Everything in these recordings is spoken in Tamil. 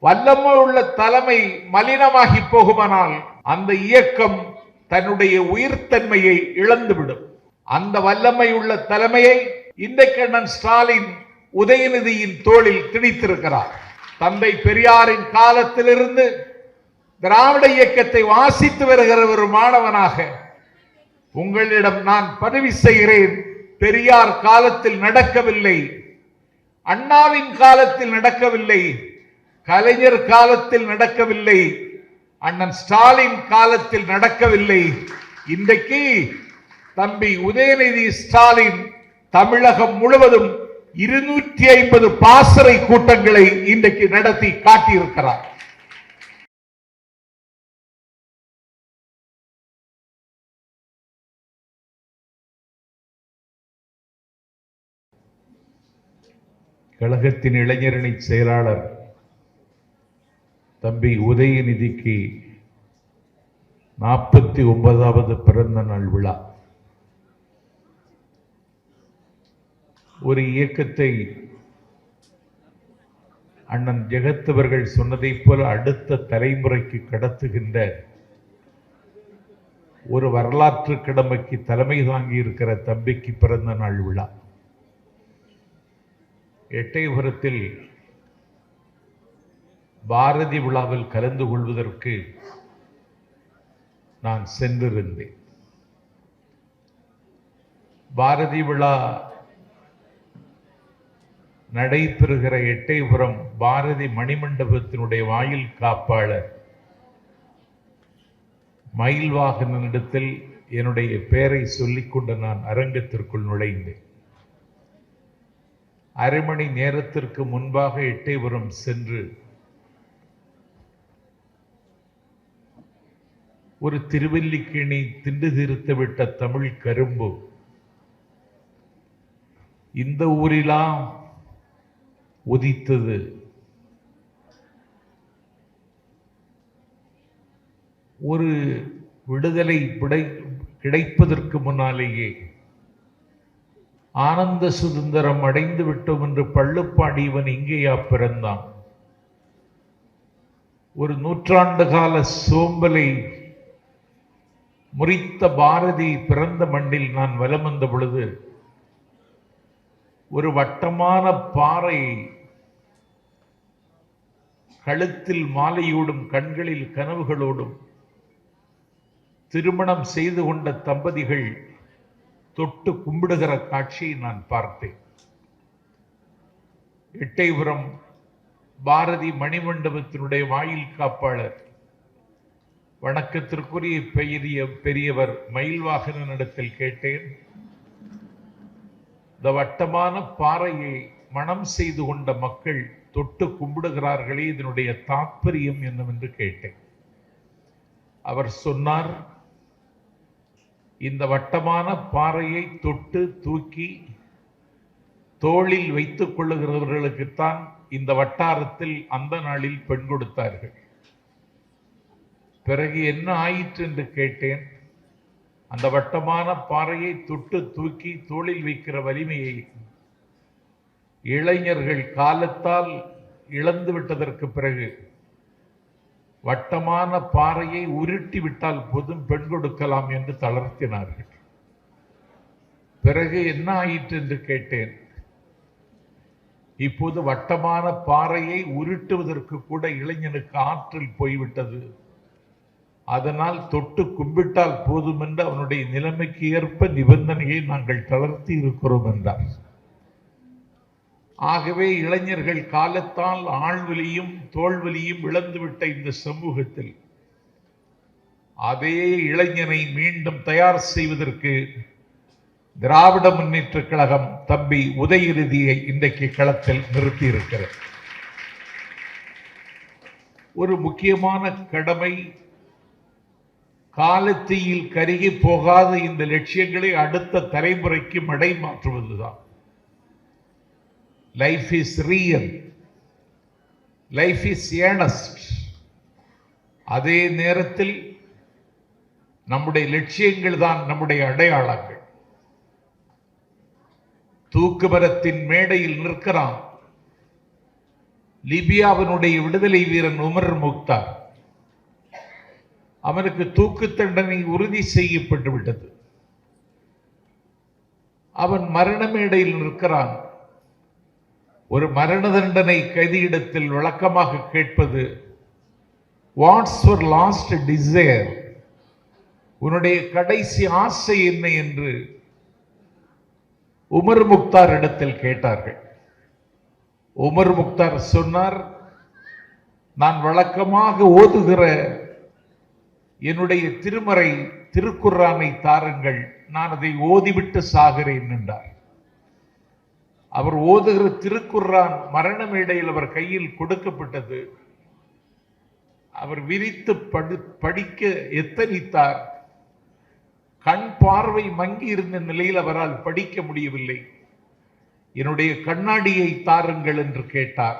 வல்லமை உள்ள தலைமை மலினமாகி போகுமானால் அந்த இயக்கம் தன்னுடைய உயிர்த்தன்மையை இழந்துவிடும். அந்த வல்லமை உள்ள தலைமையை இன்றைக்கு அண்ணன் ஸ்டாலின் உதயநிதியின் தோளில் திணித்திருக்கிறார். தந்தை பெரியாரின் காலத்திலிருந்து திராவிட இயக்கத்தை வாசித்து வருகிற ஒரு மாணவனாக உங்களிடம் நான் பதிவு செய்கிறேன். பெரியார் காலத்தில் நடக்கவில்லை, அண்ணாவின் காலத்தில் நடக்கவில்லை, கலைஞர் காலத்தில் நடக்கவில்லை, அண்ணன் ஸ்டாலின் காலத்தில் நடக்கவில்லை. இன்றைக்கு தம்பி உதயநிதி ஸ்டாலின் தமிழகம் முழுவதும் 250 பாசறை கூட்டங்களை இன்றைக்கு நடத்தி காட்டியிருக்கிறார். கழகத்தின் இளைஞரணி செயலாளர் தம்பி உதயநிதிக்கு 49வது பிறந்த நாள் விழா. ஒரு இயக்கத்தை அண்ணன் ஜெகத் அவர்கள் சொன்னதைப் போல அடுத்த தலைமுறைக்கு கடத்துகின்ற ஒரு வரலாற்று கடமைக்கு தலைமை தாங்கி இருக்கிற தம்பிக்கு பிறந்த நாள் விழா. எட்டயபுரத்தில் பாரதி விழாவில் கலந்து கொள்வதற்கு நான் சென்றிருந்தேன். பாரதி விழா நடைபெறுகிற எட்டயபுரம் பாரதி மணிமண்டபத்தினுடைய வாயில் காப்பாளர் மயில்வாகனிடத்தில் என்னுடைய பெயரை சொல்லிக்கொண்டு நான் அரங்கத்திற்குள் நுழைந்தேன். அரை மணி நேரத்திற்கு முன்பாக எட்டயபுரம் சென்று ஒரு திருவல்லிக்கேணி திண்டு தீர்த்துவிட்ட தமிழ் கரும்பு இந்த ஊரிலாம் உதித்தது. ஒரு விடுதலை கிடைப்பதற்கு முன்னாலேயே ஆனந்த சுதந்திரம் அடைந்து விட்டோம் என்று பள்ளுப்பாடியவன் இங்கேயா பிறந்தான்? ஒரு நூற்றாண்டு கால சோம்பலை முறித்த பாரதி பிறந்த மண்ணில் நான் வலம் வந்த பொழுது ஒரு வட்டமான பாறை, கழுத்தில் மாலையோடும் கண்களில் கனவுகளோடும் திருமணம் செய்து கொண்ட தம்பதிகள் தொட்டு கும்பிடுகிற காட்சியை நான் பார்த்தேன். எட்டயபுரம் பாரதி மணிமண்டபத்தினுடைய வாயில் காப்பாளர் வணக்கத்திற்குரிய பெரியவர் மயில்வாகனிடத்தில் கேட்டேன், இந்த வட்டமான பாறையை மனம் செய்து கொண்ட மக்கள் தொட்டு கும்பிடுகிறார்களே, இதனுடைய தாற்பயம் என்னவென்று கேட்டேன். அவர் சொன்னார், இந்த வட்டமான பாறையை தொட்டு தூக்கி தோளில் வைத்துக் கொள்ளுகிறவர்களுக்குத்தான் இந்த வட்டாரத்தில் அந்த நாளில் பெண் கொடுத்தார்கள். பிறகு என்ன ஆயிற்று என்று கேட்டேன். அந்த வட்டமான பாறையை தொட்டு தூக்கி தோளில் வைக்கிற வலிமையை இளைஞர்கள் காலத்தால் இழந்து விட்டதற்கு பிறகு வட்டமான பாறையை உருட்டி விட்டால் போதும் பெண் கொடுக்கலாம் என்று தளர்த்தினார்கள். பிறகு என்ன ஆயிற்று என்று கேட்டேன். இப்போது வட்டமான பாறையை உருட்டுவதற்கு கூட இளைஞனுக்கு ஆற்றல் போய்விட்டது. அதனால் தொட்டு கும்பிட்டால் போதும் என்று அவனுடைய நிலைமைக்கு ஏற்ப நிபந்தனையை நாங்கள் தளர்த்தி இருக்கிறோம் என்றார். ஆகவே இளைஞர்கள் காலத்தால் ஆழ்வலியும் தோல்வலியும் இழந்துவிட்ட இந்த சமூகத்தில் அதே இளைஞனை மீண்டும் தயார் செய்வதற்கு திராவிட முன்னேற்ற கழகம் தம்பி உதயநிதியை இன்றைக்கு களத்தில் நிறுத்தி இருக்கிறது. ஒரு முக்கியமான கடமை, காலத்தீயில் கருகி போகாத இந்த லட்சியங்களை அடுத்த தலைமுறைக்கு மடை மாற்றுவதுதான். Life is real, life is earnest. அதே நேரத்தில் நம்முடைய லட்சியங்கள் தான் நம்முடைய அடையாளங்கள். தூக்குமரத்தின் மேடையில் நிற்கிறான், லிபியாவினுடைய விடுதலை வீரன் உமர் முக்தார், அவனுக்கு தூக்கு தண்டனை உறுதி செய்யப்பட்டு விட்டது. அவன் மரண மேடையில் நிற்கிறான். ஒரு மரண தண்டனை கைதியிடத்தில் வழக்கமாக கேட்பது, வாட்ஸ் யுவர் லாஸ்ட் டிசைர், உன்னுடைய கடைசி ஆசை என்ன என்று உமர் முக்தார் இடத்தில் கேட்டார்கள். உமர் முக்தார் சொன்னார், நான் வழக்கமாக ஓதுகிற என்னுடைய திருமறை திருக்குர்ஆனை தாருங்கள், நான் அதை ஓதிவிட்டு சாகிறேன் என்றார். அவர் ஓதுகிற திருக்குர்ஆன் மரண மேடையில் அவர் கையில் கொடுக்கப்பட்டது. அவர் விரித்து படிக்க எத்தனித்தார். கண் பார்வை மங்கி இருந்த நிலையில் அவரால் படிக்க முடியவில்லை. என்னுடைய கண்ணாடியை தாருங்கள் என்று கேட்டார்.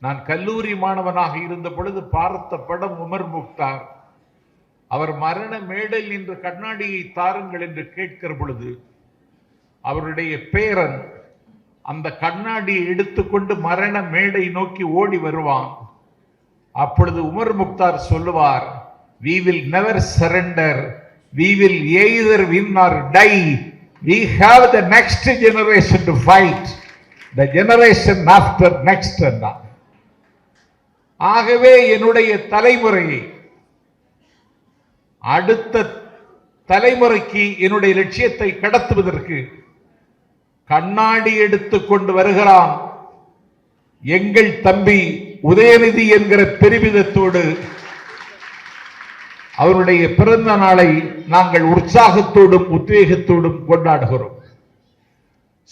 நான் கல்லூரி மாணவனாக இருந்த பொழுது பார்த்த படம் உமர் முக்தார். அவர் மரண மேடையில் நின்று கண்ணாடியை தாருங்கள் என்று கேட்கிற பொழுது அவருடைய பேரன் அந்த கண்ணாடியை எடுத்துக்கொண்டு மரண மேடை நோக்கி ஓடி வருவான். அப்பொழுது உமர் முக்தார் சொல்லுவார், we will never surrender, we will either win or die, we have the next generation to fight, the generation after next. ஆகவே என்னுடைய தலைமுறையை, அடுத்த தலைமுறைக்கு என்னுடைய லட்சியத்தை கடத்துவதற்கு கண்ணாடி எடுத்துக்கொண்டு வருகிறான் எங்கள் தம்பி உதயநிதி என்கிற பெருமிதத்தோடு அவருடைய பிறந்த நாளை நாங்கள் உற்சாகத்தோடும் உத்வேகத்தோடும் கொண்டாடுகிறோம்.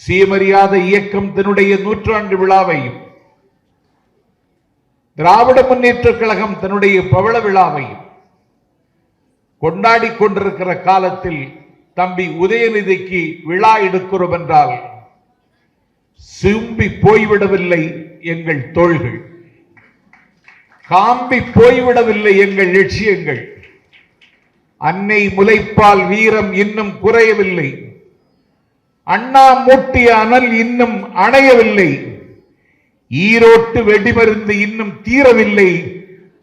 சுயமரியாதை இயக்கம் தன்னுடைய 100ஆண்டு விழாவையும், திராவிட முன்னேற்றக் கழகம் தன்னுடைய பவள விழாவையும் கொண்டாடி கொண்டிருக்கிற காலத்தில் தம்பி உதயநிதிக்கு விழா எடுக்கிறோம் என்றால் சும்பி போய்விடவில்லை எங்கள் தோள்கள், காம்பி போய்விடவில்லை எங்கள் லட்சியங்கள். அன்னை முலைப்பால் வீரம் இன்னும் குறையவில்லை, அண்ணா மூட்டிய அனல் இன்னும் அணையவில்லை, ஈரோட்டு வெடிமருந்து இன்னும் தீரவில்லை,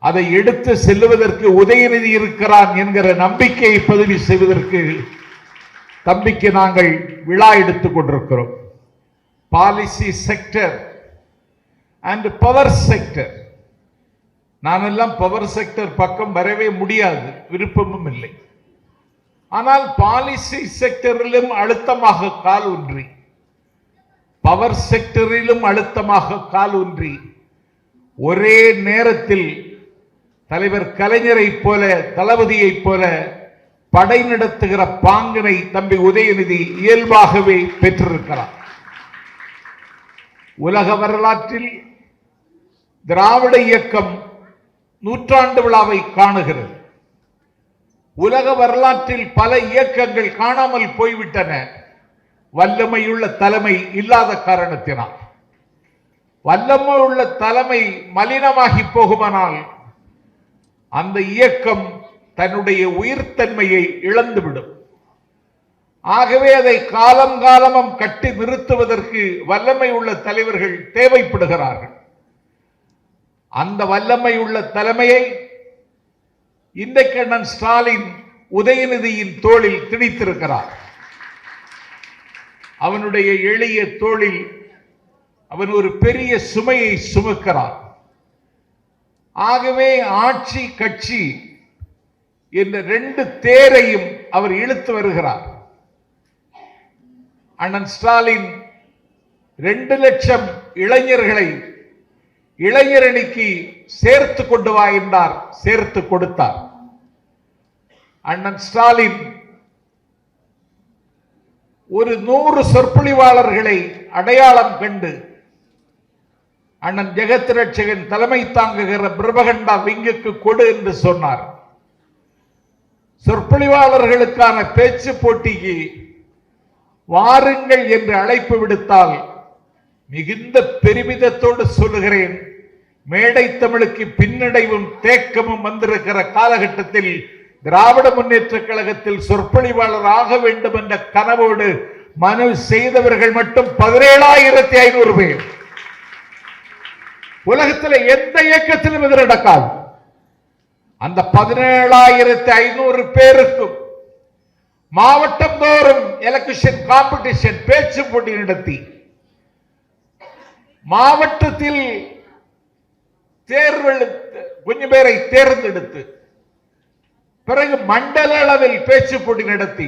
அதை எடுத்து செல்லுவதற்கு உதயநிதி இருக்கிறான் என்கிற நம்பிக்கையை பதிவு செய்வதற்கு தம்பிக்கு நாங்கள் விழா எடுத்துக் கொண்டிருக்கிறோம். Policy sector and power sector, நானெல்லாம் பவர் செக்டர் பக்கம் வரவே முடியாது, விருப்பமும் இல்லை. ஆனால் பாலிசி செக்டரிலும் அழுத்தமாக கால் ஊன்றி, பவர் செக்டரிலும் அழுத்தமாக கால் ஊன்றி, ஒரே நேரத்தில் தலைவர் கலைஞரை போல, தளபதியை போல படை நடத்துகிற பாங்கினை தம்பி உதயநிதி இயல்பாகவே பெற்றிருக்கிறார். உலக வரலாற்றில் திராவிட இயக்கம் 100ஆண்டு விழாவை காணுகிறது. உலக வரலாற்றில் பல இயக்கங்கள் காணாமல் போய்விட்டன, வல்லமையுள்ள தலைமை இல்லாத காரணத்தினால். வல்லமையுள்ள தலைமை மலினமாகி போகுமானால் அந்த இயக்கம் தன்னுடைய உயிர்த்தன்மையை இழந்துவிடும். ஆகவே அதை காலம் காலமும் கட்டி நிறுத்துவதற்கு வல்லமை உள்ள தலைவர்கள் தேவைப்படுகிறார்கள். அந்த வல்லமை உள்ள தலைமையை இன்றைக்கு அண்ணன் ஸ்டாலின் உதயநிதியின் தோளில் திணித்திருக்கிறார். அவனுடைய எளிய தோளில் அவன் ஒரு பெரிய சுமையை சுமக்கிறார். ஆகவே ஆட்சி கட்சி என்ற 2 தேரையும் அவர் இழுத்து வருகிறார். அண்ணன் ஸ்டாலின் 2 லட்சம் இளைஞர்களை இளைஞரணிக்கு சேர்த்து கொண்டு வா என்றார், சேர்த்து கொடுத்தார். அண்ணன் ஸ்டாலின் ஒரு 100 சொற்பொழிவாளர்களை அடையாளம் கண்டு அண்ணன் ஜெகத் ரட்சகன் தலைமை தாங்குகிற பிரபகண்டா விங்குக்கு கொடு என்று சொன்னார். சொற்பொழிவாளர்களுக்கான பேச்சு போட்டிக்கு வாருங்கள் என்று அழைப்பு விடுத்தால் மிகுந்த பெருமிதத்தோடு சொல்லுகிறேன், மேடை தமிழுக்கு பின்னடைவும் தேக்கமும் வந்திருக்கிற காலகட்டத்தில் திராவிட முன்னேற்ற கழகத்தில் சொற்பொழிவாளர் ஆக வேண்டும் என்ற கனவோடு மனு செய்தவர்கள் மட்டும் 17,500 பேர். உலகத்தில் எந்த இயக்கத்திலும் இது நடக்காது. அந்த 17,500 பேருக்கும் மாவட்டம் தோறும் எலக்ஷன் காம்படிஷன் பேச்சு போட்டி நடத்தி மாவட்டத்தில் கொஞ்சம் பேரை தேர்ந்தெடுத்து பிறகு மண்டல அளவில் பேச்சு போட்டி நடத்தி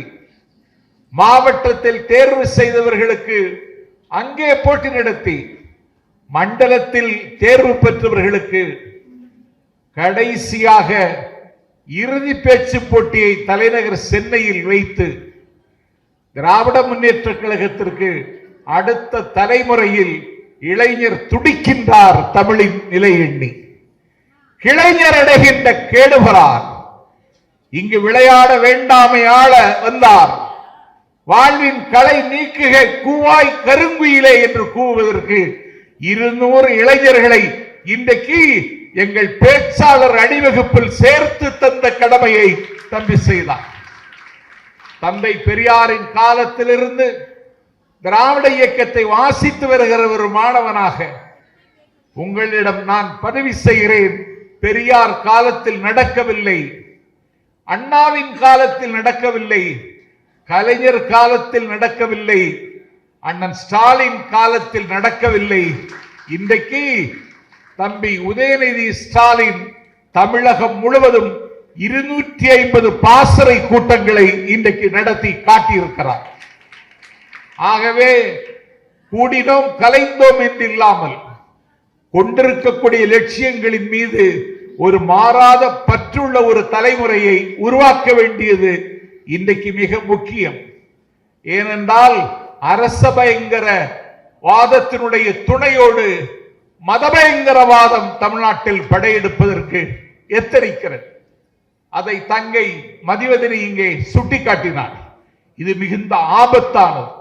மாவட்டத்தில் தேர்வு செய்தவர்களுக்கு அங்கே போட்டி நடத்தி மண்டலத்தில் தேர்வு பெற்றவர்களுக்கு கடைசியாக இறுதி பேச்சு போட்டியை தலைநகர் சென்னையில் வைத்து திராவிட முன்னேற்ற கழகத்திற்கு அடுத்த தலைமுறையில் இளைஞர் துடிக்கின்றார். தமிழின் நிலை எண்ணி இளைஞர் அடைகின்ற கேடுகிறார். இங்கு விளையாட வேண்டாமை ஆள வந்தார். வாழ்வின் களை நீக்குக கூவாய் கருங்குயிலே என்று கூவுவதற்கு 200 இளைஞர்களை இன்றைக்கு எங்கள் பேச்சாளர் அணிவகுப்பில் சேர்த்து தந்த கடமையை தம்பி செய்தார். தந்தை பெரியாரின் காலத்திலிருந்து திராவிட இயக்கத்தை வாசித்து வருகிற ஒரு மாணவனாக உங்களிடம் நான் பதிவு செய்கிறேன். பெரியார் காலத்தில் நடக்கவில்லை, அண்ணாவின் காலத்தில் நடக்கவில்லை, கலைஞர் காலத்தில் நடக்கவில்லை, அண்ணன் ஸ்டாலின் காலத்தில் நடக்கவில்லை. இன்றைக்கு தம்பி உதயநிதி ஸ்டாலின் தமிழகம் முழுவதும் 250 பாசறை கூட்டங்களை இன்றைக்கு நடத்தி காட்டியிருக்கிறார். ஆகவே கூடினோம் கலைந்தோம் என்று இல்லாமல் கொண்டிருக்கக்கூடிய லட்சியங்களின் மீது ஒரு மாறாத பற்றுள்ள ஒரு தலைமுறையை உருவாக்க வேண்டியது இன்றைக்கு மிக முக்கியம். ஏனென்றால் அரச பயங்கர வாதத்தினுடைய துணையோடு மதபயங்கரவாதம் தமிழ்நாட்டில் படையெடுப்பதற்கு எத்தரிக்கிறது. அதை தங்கை மதிவதனி இங்கே சுட்டிக்காட்டினார். இது மிகுந்த ஆபத்தானது.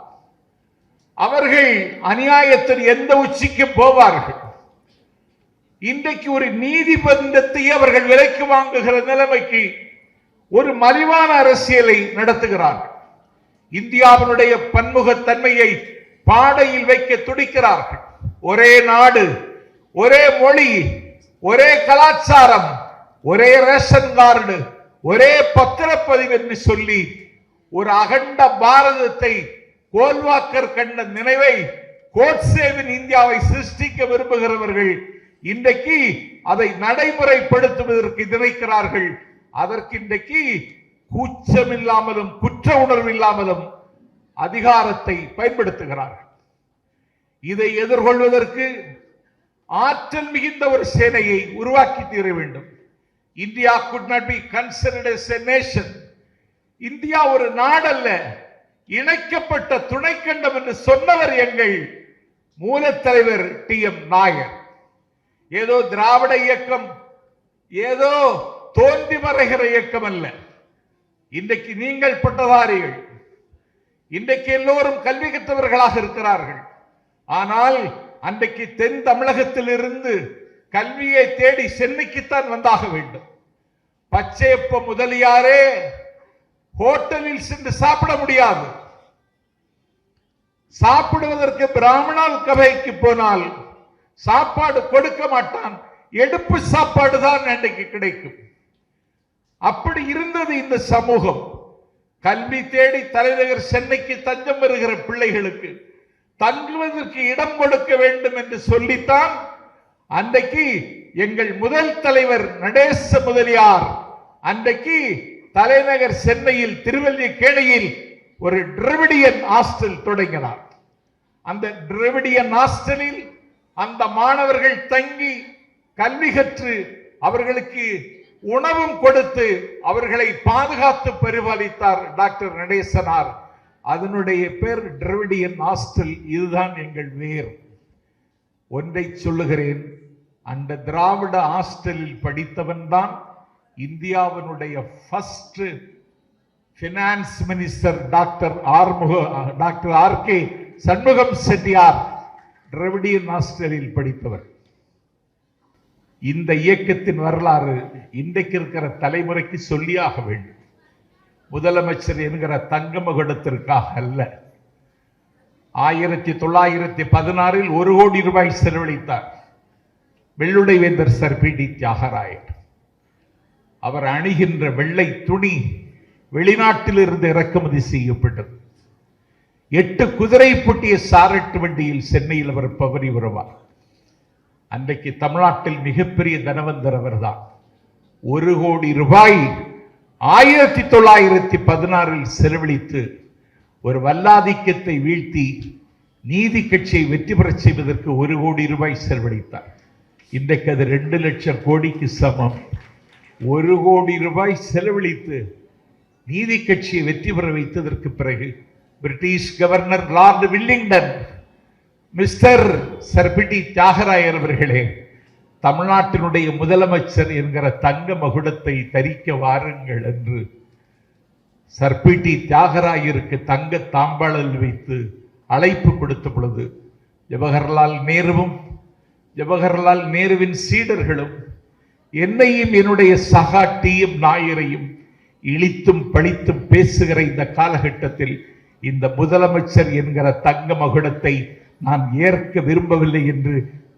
அவர்கள் அநியாயத்தின் எந்த உச்சிக்கு போவார்கள். இன்றைக்கு ஒரு நீதிபந்தத்தை அவர்கள் விலைக்கு வாங்குகிற நிலைமைக்கு ஒரு மலிவான அரசியலை நடத்துகிறார்கள். இந்தியாவினுடைய பன்முகத்தன்மையை பாடையில் வைக்க துடிக்கிறார்கள். ஒரே நாடு, ஒரே மொழி, ஒரே கலாச்சாரம், ஒரே ரேஷன் கார்டு, ஒரே பத்திரப்பதிவு என்று சொல்லி ஒரு அகண்ட பாரதத்தை கோல்வாக்கர் கண்ட நினைவை கோட்சேவின் இந்தியாவை சிருஷ்டிக்க விரும்புகிறவர்கள் இன்றைக்கு அதை நடைமுறைப்படுத்துவதற்கு நினைக்கிறார்கள். அதற்கு இன்றைக்கு கூச்சமில்லாமலும் குற்ற உணர்வு இல்லாமலும் அதிகாரத்தை பயன்படுத்துகிறார்கள். இதை எதிர்கொள்வதற்கு ஆற்றல் மிகுந்த ஒரு சேனையை உருவாக்கி தீர வேண்டும். India could not be considered as a nation. India ஒரு நாடல்ல, இணைக்கப்பட்ட துணைக்கண்டம் என்று சொன்னவர் எங்கள் மூலத்தலைவர் TM நாயர். ஏதோ திராவிட இயக்கம் ஏதோ தோன்றி மறைகிற இயக்கம் அல்ல. இன்றைக்கு நீங்கள் பட்டதாரிகள், இன்றைக்கு எல்லோரும் கல்வி கற்றவர்களாக இருக்கிறார்கள். ஆனால் அன்றைக்கு தென் தமிழகத்தில் இருந்து கல்வியை தேடி சென்னைக்குத்தான் வந்தாக வேண்டும். பச்சையப்ப முதலியாரே ஹோட்டலில் சென்று சாப்பிட முடியாது. சாப்பிடுவதற்கு பிராமணால் கவைக்கு போனால் சாப்பாடு கொடுக்க மாட்டான், எடுப்பு சாப்பாடு தான் அன்றைக்கு கிடைக்கும். அப்படி இருந்தது இந்த சமூகம். கல்வி தேடி தலைநகர் சென்னைக்கு தஞ்சம் வருகிற பிள்ளைகளுக்கு தங்குவதற்கு இடம் கொடுக்க வேண்டும் என்று சொல்லித்தான் அன்றைக்கு எங்கள் முதல் தலைவர் நடேச முதலியார் அன்றைக்கு தலைநகர் சென்னையில் திருவல்லிக்கேணியில் ஒரு டிராவிடியன் ஹாஸ்டல் தொடங்கினார். அந்த டிராவிடியன் ஹாஸ்டலில் அந்த மாணவர்கள் தங்கி கல்வி கற்று அவர்களுக்கு உணவும் கொடுத்து அவர்களை பாதுகாத்து பரிபாலித்தார் டாக்டர் நடேசனார். அதனுடைய பேர் டிராவிடியன் ஹாஸ்டல். இதுதான் எங்கள் வேர். ஒன்றை சொல்லுகிறேன், அந்த திராவிட ஹாஸ்டலில் படித்தவன் தான் இந்தியாவினுடைய first finance minister doctor RK Shanmugam Chettiar Dravidian ஹாஸ்டலில் படித்தவர். இந்த இயக்கத்தின் வரலாறு இன்றைக்கு இருக்கிற தலைமுறைக்கு சொல்லியாக வேண்டும். முதலமைச்சர் என்கிற தங்க மகுடத்திற்காக அல்ல. 1916 1 கோடி ரூபாய் செலவழித்தார். வெள்ளுடை வேந்தர் சர் பி.டி. தியாகராயர். அவர் அணிகின்ற வெள்ளை துணி வெளிநாட்டிலிருந்து இறக்குமதி செய்யப்பட்டது. 8 குதிரை பூட்டிய சாரட்டு வண்டியில் சென்னையில் அவர் பவனி வருவார். அன்றைக்கு தமிழ்நாட்டில் மிகப்பெரிய தனவந்தர் அவர்தான். 1 கோடி ரூபாய் 1916 செலவழித்து ஒரு வல்லாதிக்கத்தை வீழ்த்தி நீதி கட்சியை வெற்றி பெறச் செய்வதற்கு 1 கோடி ரூபாய் செலவழித்தார். இன்றைக்கு அது 2 லட்சம் கோடிக்கு சமம். 1 கோடி ரூபாய் செலவழித்து நீதி கட்சியை வெற்றி பெற வைத்ததற்கு பிறகு British governor Lord Willingdon, Mister Sir P T. Thyagarayar அவர்களே, தமிழ்நாட்டினுடைய முதலமைச்சர் என்கிற தங்க மகுடத்தை தரிக்க வாருங்கள் என்று சர் பி.டி. தியாகராயருக்கு தங்க தாம்பாளல் வைத்து அழைப்பு கொடுத்த பொழுது ஜவஹர்லால் நேருவின் சீடர்களும் என்னையும் என்னுடைய சகா டி.எம். நாயரையும் இழித்தும் பழித்தும் பேசுகிற இந்த காலகட்டத்தில் இந்த முதலமைச்சர் என்கிற தங்க மகுடத்தை நான் ஏற்க விரும்பவில்லை என்று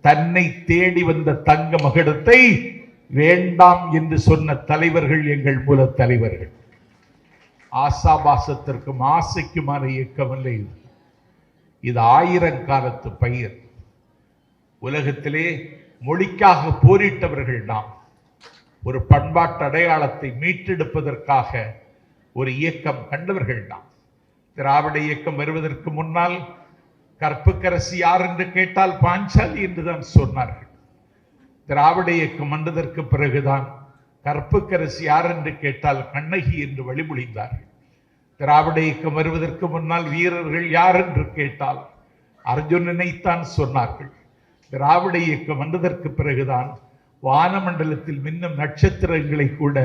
தன்னை தேடி வந்த தங்க மகுடத்தை வேண்டாம் என்று சொன்ன தலைவர்கள் எங்கள் மூல தலைவர்கள். ஆசாபாசத்திற்கும் ஆசைக்குமான இயக்கமல்ல இது. இது 1000 காலத்து பயிர். உலகத்திலே மொழிக்காக போரிட்டவர்கள் நாம். ஒரு பண்பாட்டு அடையாளத்தை மீட்டெடுப்பதற்காக ஒரு இயக்கம் கண்டவர்கள் நாம். திராவிட இயக்கம் வருவதற்கு முன்னால் கற்புக்கரசி யார் என்று கேட்டால் பாஞ்சாலி என்றுதான் சொன்னார்கள். திராவிட இயக்கம் வந்ததற்கு பிறகுதான் கற்புக்கரசி யார் என்று கேட்டால் கண்ணகி என்று வழிமொழிந்தார்கள். திராவிட இயக்கம் வருவதற்கு முன்னால் வீரர்கள் யார் என்று கேட்டால் அர்ஜுனனைத்தான் சொன்னார்கள். திராவிட இயக்கம் வந்ததற்கு பிறகுதான் வானமண்டலத்தில் மின்னும் நட்சத்திரங்களை கூட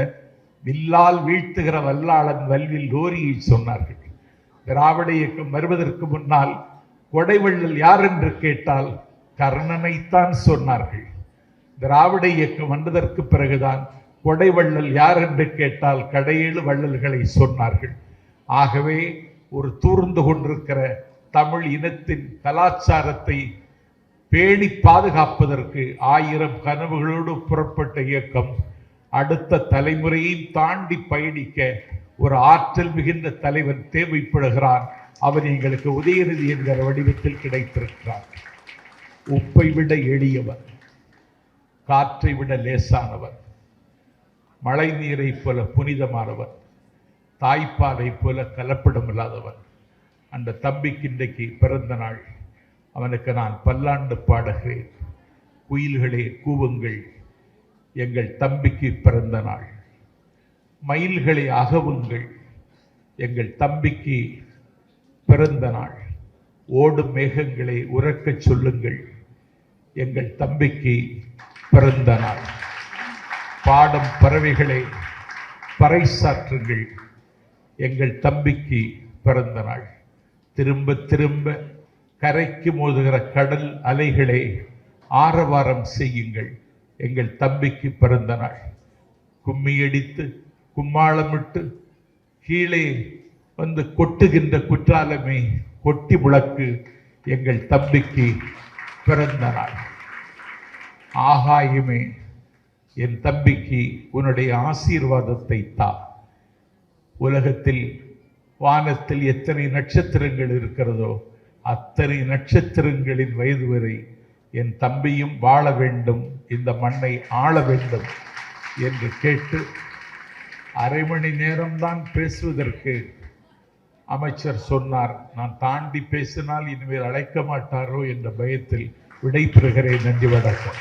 வில்லால் வீழ்த்துகிற வல்லாளன் வல்வில் லோரியை சொன்னார்கள். திராவிட இயக்கம் வருவதற்கு முன்னால் கொடைவள்ளல் யார் என்று கேட்டால் கர்ணனைத்தான் சொன்னார்கள். திராவிட இயக்கம் வந்ததற்கு பிறகுதான் கொடைவள்ளல் யார் என்று கேட்டால் கடையேழு வள்ளல்களை சொன்னார்கள். ஆகவே ஒரு தூர்ந்து கொண்டிருக்கிற தமிழ் இனத்தின் கலாச்சாரத்தை பேணி பாதுகாப்பதற்கு 1000 கனவுகளோடு புறப்பட்ட இயக்கம் அடுத்த தலைமுறையை தாண்டி பயணிக்க ஒரு ஆற்றல் மிகுந்த தலைவன் தேவைப்படுகிறான். அவன் எங்களுக்கு உதயநிதி என்கிற வடிவத்தில் கிடைத்திருக்கிறார். உப்பை விட எளியவர், காற்றை விட லேசானவர், மழை நீரை போல புனிதமானவர், தாய்ப்பாலை போல கலப்படமில்லாதவன். அந்த தம்பிக்கு இன்றைக்கு பிறந்த நாள். அவனுக்கு நான் பல்லாண்டு பாடுகிறேன். குயில்களே கூவுங்கள், எங்கள் தம்பிக்கு பிறந்த நாள். மயில்களை அகவுங்கள், எங்கள் தம்பிக்கு பிறந்த நாள். ஓடும் மேகங்களை உறக்கச் சொல்லுங்கள், எங்கள் தம்பிக்கு பிறந்த நாள். பாடும் பறவைகளை பறைசாற்றுங்கள், எங்கள் தம்பிக்கு பிறந்த நாள். திரும்ப திரும்ப கரைக்கு மோதுகிற கடல் அலைகளை ஆரவாரம் செய்யுங்கள், எங்கள் தம்பிக்கு பிறந்த நாள். கும்மியடித்து கும்மாளமிட்டு கீழே வந்து கொட்டுகின்ற குற்றாலமே கொட்டி முழக்கு, எங்கள் தம்பிக்கு பிறந்த நாள். ஆகாயமே என் தம்பிக்கு உன்னுடைய ஆசீர்வாதத்தை தா. உலகத்தில் வானத்தில் எத்தனை நட்சத்திரங்கள் இருக்கிறதோ அத்தனை நட்சத்திரங்களின் வயது வரை என் தம்பியும் வாழ வேண்டும், இந்த மண்ணை ஆள வேண்டும் என்று கேட்டு 1/2 மணி நேரம்தான் பேசுவதற்கு அமைச்சர் சொன்னார். நான் தாண்டி பேசினால் இனிமேல் அழைக்க மாட்டாரோ என்ற பயத்தில் விடைபெறுகிறேன். நன்றி, வணக்கம்.